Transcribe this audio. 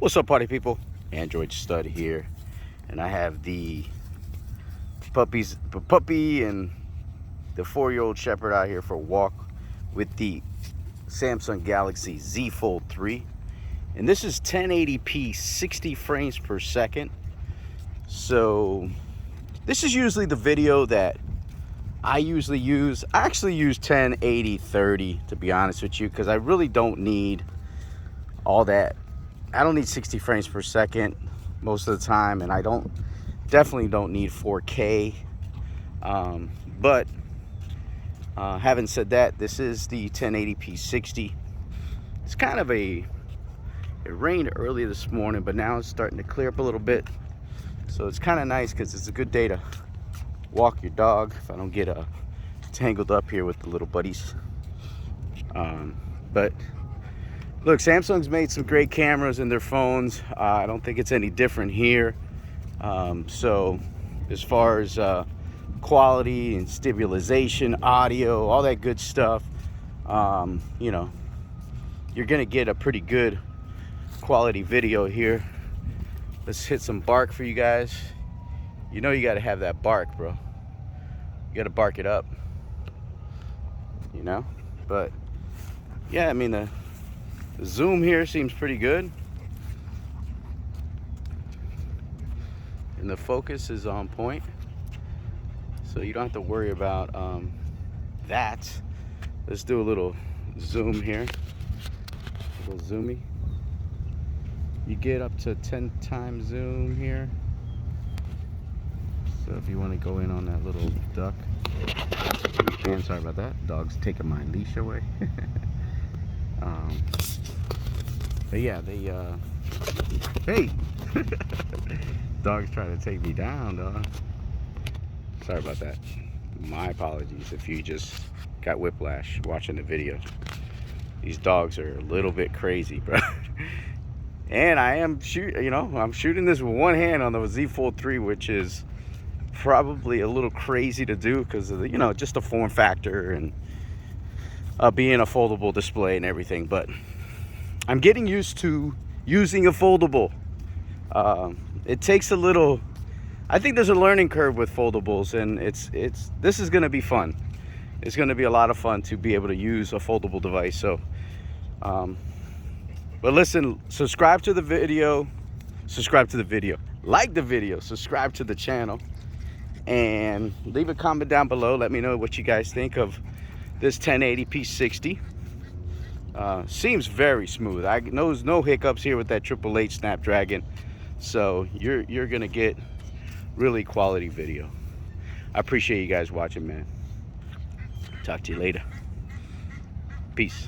What's up, party people? Android Stud here, and I have the puppy and the 4-year-old shepherd out here for a walk with the Samsun Galaxy Z Fold 3, and this is 1080p 60 frames per second. So this is usually the video that I usually use. I actually use 1080 30 to be honest with you, because I really don't need all that. I don't need 60 frames per second most of the time, and I definitely don't need 4K. But having said that, this is the 1080p 60. It's kind of it rained earlier this morning, but now it's starting to clear up a little bit. So it's kind of nice because it's a good day to walk your dog if I don't get tangled up here with the little buddies. But look, Samsung's made some great cameras in their phones. I don't think it's any different here. So as far as quality and stabilization, audio, all that good stuff, you know, you're gonna get a pretty good quality video here. Let's hit some bark for you guys. You know you gotta have that bark, bro. You gotta bark it up, you know. But yeah, I mean, the zoom here seems pretty good, and the focus is on point, so you don't have to worry about that. Let's do a little zoom here, a little zoomy. You get up to 10 times zoom here, so if you want to go in on that little duck, you can. Sorry about that, dog's taking my leash away. But yeah, hey, dog's trying to take me down, dog. Sorry about that. My apologies if you just got whiplash watching the video. These dogs are a little bit crazy, bro. And I am I'm shooting this with one hand on the Z Fold 3, which is probably a little crazy to do because of the, just the form factor and being a foldable display and everything. But I'm getting used to using a foldable. It takes a little, I think there's a learning curve with foldables, and this is going to be fun. It's going to be a lot of fun to be able to use a foldable device. So but listen, subscribe to the video, like the video, subscribe to the channel, and leave a comment down below. Let me know what you guys think of this 1080p 60. Seems very smooth. I know there's no hiccups here with that 888 Snapdragon, so you're gonna get really quality video. I appreciate you guys watching, man. Talk to you later. Peace.